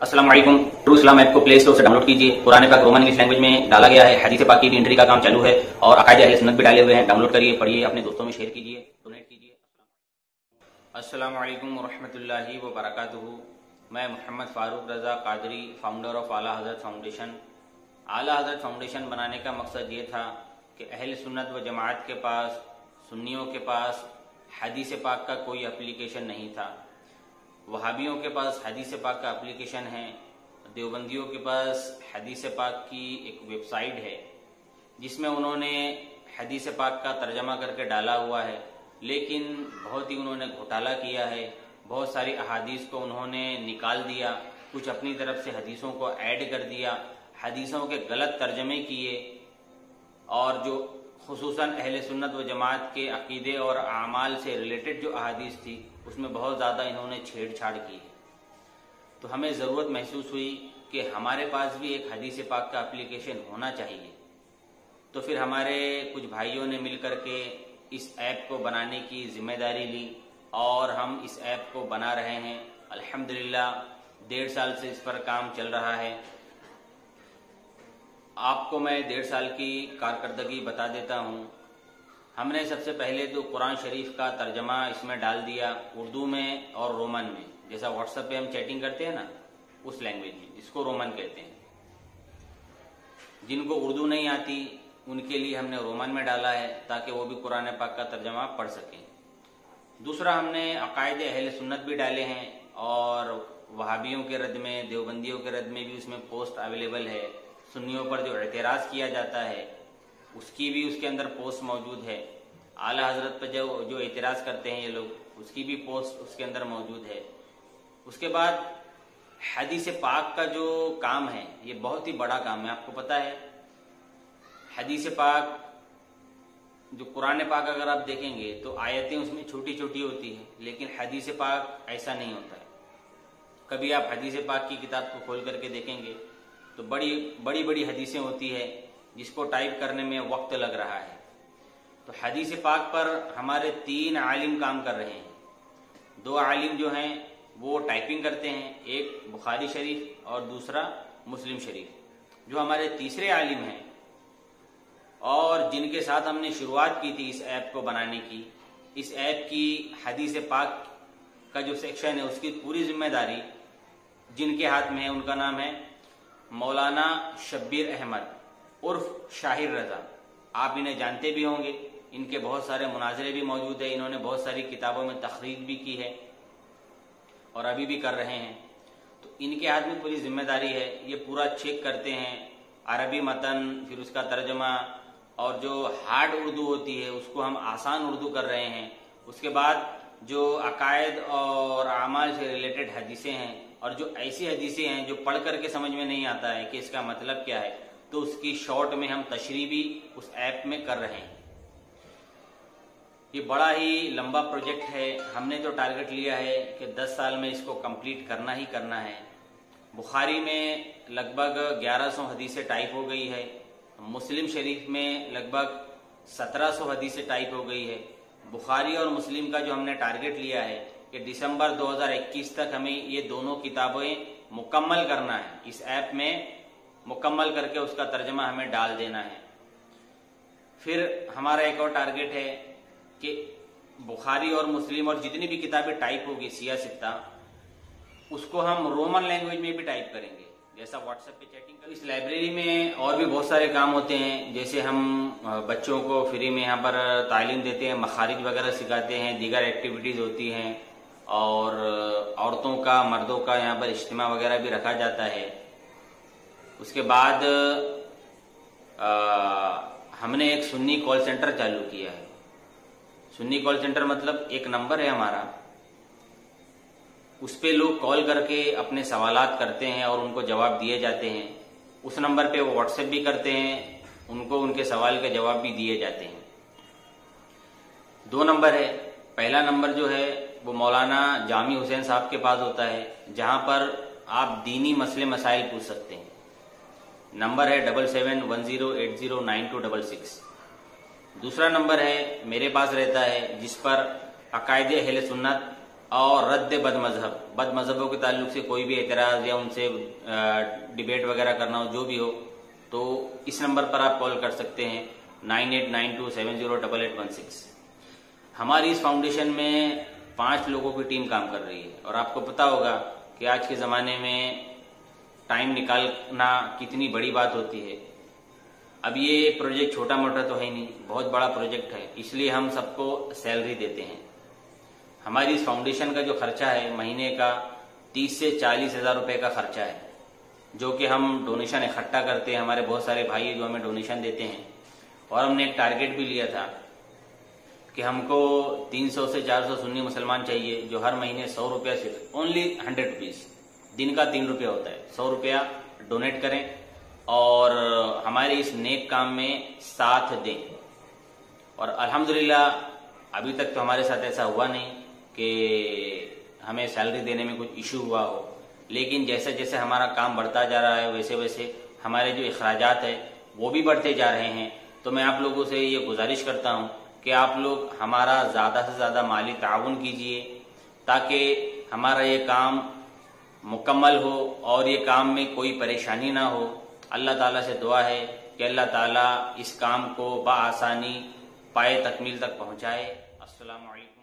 अस्सलाम वालेकुम। ट्रू इस्लाम ऐप को प्ले स्टोर से डाउनलोड कीजिए। कुरान पाक रोमन इंग्लिश लैंग्वेज में डाला गया है। हदीस पाक की भी एंट्री का काम चालू है और अकायदे अहले सुन्नत भी डाले हुए हैं। डाउनलोड करिए, पढ़िए, अपने दोस्तों में शेयर कीजिए, डोनेट कीजिए। अस्सलाम वालेकुम रहमतुल्लाहि व बरकातुहू। मैं मोहम्मद फारूक रजा कादरी, फाउंडर ऑफ आला हजरत फाउंडेशन। आला हजरत फाउंडेशन बनाने का मकसद ये था कि अहले सुन्नत व जमात के पास, सुन्नियों के पास हदीस पाक का कोई एप्लीकेशन नहीं था। वहाबियों के पास हदीस पाक का एप्लीकेशन है। देवबंदियों के पास हदीस पाक की एक वेबसाइट है जिसमें उन्होंने हदीस पाक का तर्जमा करके डाला हुआ है, लेकिन बहुत ही उन्होंने घोटाला किया है। बहुत सारी अहादीस को उन्होंने निकाल दिया, कुछ अपनी तरफ से हदीसों को ऐड कर दिया, हदीसों के गलत तर्जमे किए और जो खुसूसन अहले सुन्नत व जमात के अकीदे और आमाल से रिलेटेड जो अहादीस थी उसमें बहुत ज़्यादा इन्होंने छेड़छाड़ की है। तो हमें ज़रूरत महसूस हुई कि हमारे पास भी एक हदीस पाक का एप्लीकेशन होना चाहिए। तो फिर हमारे कुछ भाइयों ने मिलकर के इस ऐप को बनाने की जिम्मेदारी ली और हम इस ऐप को बना रहे हैं। अल्हम्दुलिल्लाह 1.5 साल से इस पर काम चल रहा है। आपको मैं 1.5 साल की कारकर्दगी बता देता हूँ। हमने सबसे पहले तो कुरान शरीफ का तर्जमा इसमें डाल दिया, उर्दू में और रोमन में। जैसा व्हाट्सएप पे हम चैटिंग करते हैं ना, उस लैंग्वेज में, इसको रोमन कहते हैं। जिनको उर्दू नहीं आती उनके लिए हमने रोमन में डाला है ताकि वो भी कुरान पाक का तर्जमा पढ़ सकें। दूसरा, हमने अकायदे अहले सुन्नत भी डाले हैं और वहाबियों के रद्द में, देवबंदियों के रद्द में भी उसमें पोस्ट अवेलेबल है। सुन्नियों पर जो एतराज़ किया जाता है उसकी भी उसके अंदर पोस्ट मौजूद है। आला हजरत पर जो एतराज़ करते हैं ये लोग, उसकी भी पोस्ट उसके अंदर मौजूद है। उसके बाद हदीस पाक का जो काम है ये बहुत ही बड़ा काम है। आपको पता है हदीस पाक, जो कुरान पाक अगर आप देखेंगे तो आयतें उसमें छोटी छोटी होती है, लेकिन हदीस पाक ऐसा नहीं होता है। कभी आप हदीस पाक की किताब को खोल करके देखेंगे तो बड़ी बड़ी हदीसें होती है जिसको टाइप करने में वक्त लग रहा है। तो हदीस पाक पर हमारे 3 आलिम काम कर रहे हैं। 2 आलिम जो हैं वो टाइपिंग करते हैं, एक बुखारी शरीफ और दूसरा मुस्लिम शरीफ। जो हमारे तीसरे आलिम हैं और जिनके साथ हमने शुरुआत की थी इस ऐप को बनाने की, इस ऐप की हदीस पाक का जो सेक्शन है उसकी पूरी जिम्मेदारी जिनके हाथ में है, उनका नाम है मौलाना शब्बीर अहमद उर्फ शाहिर रजा। आप इन्हें जानते भी होंगे, इनके बहुत सारे मुनाजरे भी मौजूद है। इन्होंने बहुत सारी किताबों में तखरीज भी की है और अभी भी कर रहे हैं। तो इनके हाथ में पूरी जिम्मेदारी है। ये पूरा चेक करते हैं, अरबी मतन, फिर उसका तर्जमा, और जो हार्ड उर्दू होती है उसको हम आसान उर्दू कर रहे हैं। उसके बाद जो अकायद और आमाल से रिलेटेड हदीसें हैं और जो ऐसी हदीसें हैं जो पढ़ करके समझ में नहीं आता है कि इसका मतलब क्या है, तो उसकी शॉर्ट में हम तशरीह भी उस ऐप में कर रहे हैं। ये बड़ा ही लंबा प्रोजेक्ट है। हमने जो टारगेट लिया है कि 10 साल में इसको कंप्लीट करना ही करना है। बुखारी में लगभग 1100 हदीसें टाइप हो गई है। मुस्लिम शरीफ में लगभग 1700 हदीसें टाइप हो गई है। बुखारी और मुस्लिम का जो हमने टारगेट लिया है कि दिसंबर 2021 तक हमें ये दोनों किताबें मुकम्मल करना है, इस ऐप में मुकम्मल करके उसका तर्जमा हमें डाल देना है। फिर हमारा एक और टारगेट है कि बुखारी और मुस्लिम और जितनी भी किताबें टाइप होगी सियासित्ता, उसको हम रोमन लैंग्वेज में भी टाइप करेंगे, जैसा व्हाट्सएप पे चैटिंग कर। इस लाइब्रेरी में और भी बहुत सारे काम होते हैं। जैसे हम बच्चों को फ्री में यहाँ पर तालीम देते हैं, मखारिज वगैरह सिखाते हैं, दीगर एक्टिविटीज होती हैं और औरतों का, मर्दों का यहाँ पर इज्तिमा वगैरह भी रखा जाता है। उसके बाद हमने एक सुन्नी कॉल सेंटर चालू किया है। सुन्नी कॉल सेंटर मतलब एक नंबर है हमारा, उस पे लोग कॉल करके अपने सवालात करते हैं और उनको जवाब दिए जाते हैं। उस नंबर पे वो व्हाट्सएप भी करते हैं, उनको उनके सवाल के जवाब भी दिए जाते हैं। 2 नंबर है। पहला नंबर जो है वो मौलाना जामी हुसैन साहब के पास होता है, जहां पर आप दीनी मसले मसाइल पूछ सकते हैं। नंबर है 7710809266। दूसरा नंबर है मेरे पास रहता है, जिस पर अकायदे अहले सुन्नत और रद्द बद मजहबों के ताल्लुक से कोई भी एतराज या उनसे डिबेट वगैरह करना हो, जो भी हो, तो इस नंबर पर आप कॉल कर सकते हैं 9892708816। हमारी इस फाउंडेशन में 5 लोगों की टीम काम कर रही है और आपको पता होगा कि आज के ज़माने में टाइम निकालना कितनी बड़ी बात होती है। अब ये प्रोजेक्ट छोटा मोटा तो है नहीं, बहुत बड़ा प्रोजेक्ट है, इसलिए हम सबको सैलरी देते हैं। हमारी इस फाउंडेशन का जो खर्चा है महीने का 30 से 40 हज़ार रुपये का खर्चा है, जो कि हम डोनेशन इकट्ठा करते हैं। हमारे बहुत सारे भाई हैं जो हमें डोनेशन देते हैं और हमने एक टारगेट भी लिया था कि हमको 300 से 400 सुन्नी मुसलमान चाहिए जो हर महीने 100 रुपया से ओनली 100 रुपीज, दिन का 3 रुपया होता है, 100 रुपया डोनेट करें और हमारे इस नेक काम में साथ दें। और अल्हम्दुलिल्लाह अभी तक तो हमारे साथ ऐसा हुआ नहीं कि हमें सैलरी देने में कुछ इशू हुआ हो, लेकिन जैसे जैसे हमारा काम बढ़ता जा रहा है वैसे वैसे हमारे जो अखराजात है वो भी बढ़ते जा रहे हैं। तो मैं आप लोगों से ये गुजारिश करता हूँ कि आप लोग हमारा ज़्यादा से ज़्यादा माली ताउन कीजिए ताकि हमारा ये काम मुकम्मल हो और ये काम में कोई परेशानी ना हो। अल्लाह ताला से दुआ है कि अल्लाह ताला इस काम को बआसानी पाए तकमील तक पहुँचाए। अस्सलामु अलैकुम।